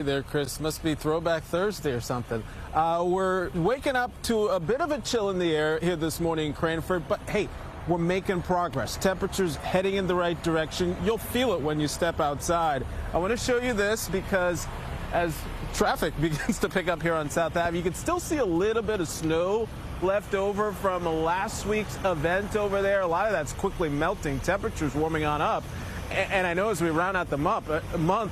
There, Chris. Must be Throwback Thursday or something. We're waking up to a bit of a chill in the air here this morning in Cranford, but hey, we're making progress. Temperatures heading in the right direction. You'll feel it when you step outside. I want to show you this because as traffic begins to pick up here on South Ave, you can still see a little bit of snow left over from last week's event over there. A lot of that's quickly melting. Temperatures warming on up. And I know as we round out the month,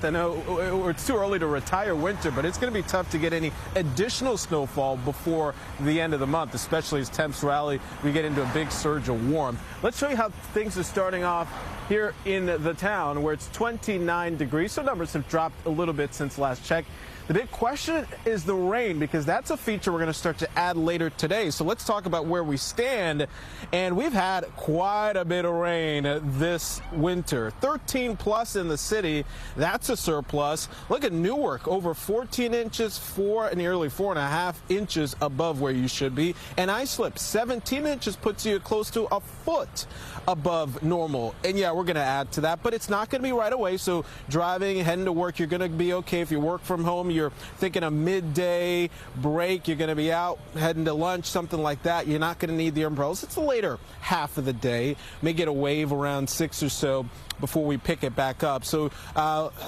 I know it's too early to retire winter, but it's going to be tough to get any additional snowfall before the end of the month, especially as temps rally. We get into a big surge of warmth. Let's show you how things are starting off here in the town, where it's 29 degrees. So numbers have dropped a little bit since last check. The big question is the rain, because that's a feature we're going to start to add later today. So let's talk about where we stand. And we've had quite a bit of rain this winter. 13 plus in the city. That's a surplus. Look at Newark, over 14 inches, nearly 4.5 inches above where you should be. And Islip, 17 inches puts you close to a foot above normal. And yeah, we're going to add to that, but it's not going to be right away. So driving, heading to work, you're going to be okay. If you work from home, you're thinking a midday break, you're going to be out heading to lunch, something like that, you're not going to need the umbrellas. It's the later half of the day. May get a wave around 6 or so before we pick it back up. So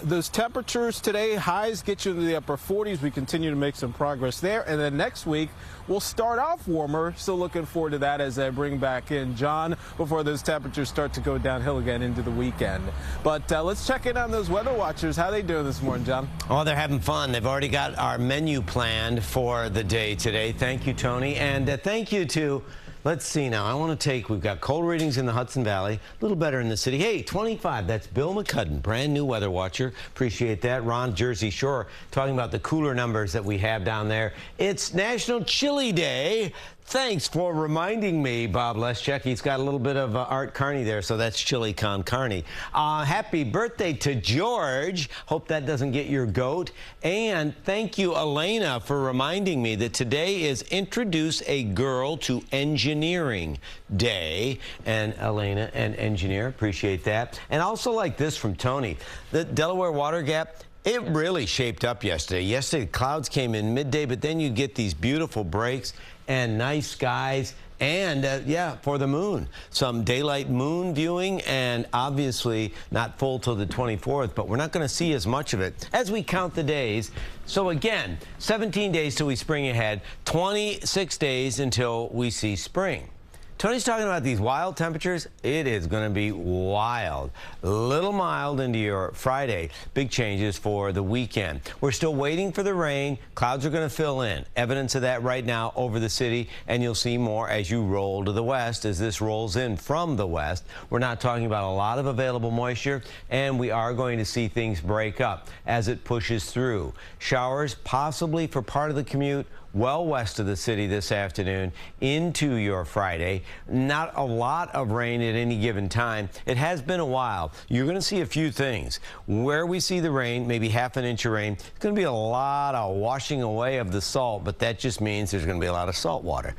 those temperatures today, highs get you into the upper 40s. We continue to make some progress there. And then next week, we'll start off warmer. So looking forward to that as I bring back in John before those temperatures start to go downhill again into the weekend. But let's check in on those weather watchers. How are they doing this morning, John? Oh, they're having fun. They've already got our menu planned for the day today. Thank you, Tony. And thank you to, let's see now, I want to take, we've got cold readings in the Hudson Valley, a little better in the city. Hey, 25, that's Bill McCudden, brand new weather watcher. Appreciate that. Ron, Jersey Shore, talking about the cooler numbers that we have down there. It's National Chili Day. Thanks for reminding me, Bob Leschek. He's got a little bit of Art Carney there, so that's chili con carne. Happy birthday to George. Hope that doesn't get your goat. And thank you, Elena, for reminding me that today is Introduce a Girl to Engineering Day. And Elena, an engineer, appreciate that. And also like this from Tony, the Delaware Water Gap. It really shaped up yesterday. Yesterday, clouds came in midday, but then you get these beautiful breaks and nice skies. And, yeah, for the moon, some daylight moon viewing, and obviously not full till the 24th, but we're not going to see as much of it as we count the days. So, again, 17 days till we spring ahead, 26 days until we see spring. Tony's talking about these wild temperatures. It is going to be wild. A little mild into your Friday. Big changes for the weekend. We're still waiting for the rain. Clouds are going to fill in. Evidence of that right now over the city, and you'll see more as you roll to the west as this rolls in from the west. We're not talking about a lot of available moisture, and we are going to see things break up as it pushes through. Showers possibly for part of the commute well west of the city this afternoon into your Friday. Not a lot of rain at any given time. It has been a while. You're going to see a few things. Where we see the rain, maybe half an inch of rain, it's going to be a lot of washing away of the salt, but that just means there's going to be a lot of salt water.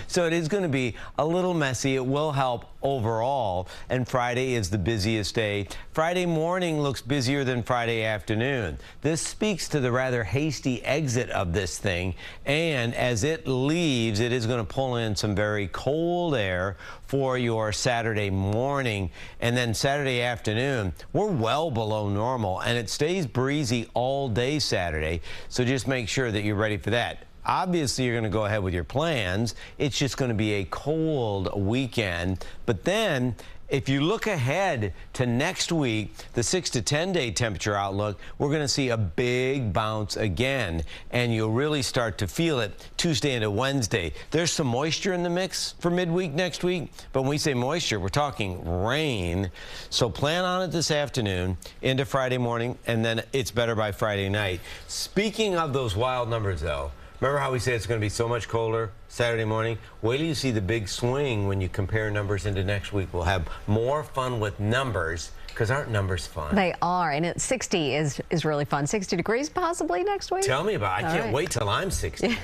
So it is going to be a little messy. It will help overall, and Friday is the busiest day. Friday morning looks busier than Friday afternoon. This speaks to the rather hasty exit of this thing, and as it leaves, it is going to pull in some very cold air for your Saturday morning, and then Saturday afternoon, we're well below normal, and it stays breezy all day Saturday, so just make sure that you're ready for that. Obviously, you're going to go ahead with your plans. It's just going to be a cold weekend. But then, if you look ahead to next week, the 6 to 10 day temperature outlook, we're going to see a big bounce again. And you'll really start to feel it Tuesday into Wednesday. There's some moisture in the mix for midweek next week. But when we say moisture, we're talking rain. So plan on it this afternoon into Friday morning, and then it's better by Friday night. Speaking of those wild numbers, though, remember how we say it's going to be so much colder Saturday morning? Wait till you see the big swing when you compare numbers into next week. We'll have more fun with numbers, because aren't numbers fun? They are, and 60 is really fun. 60 degrees possibly next week? Tell me about it. I can't wait till I'm 60.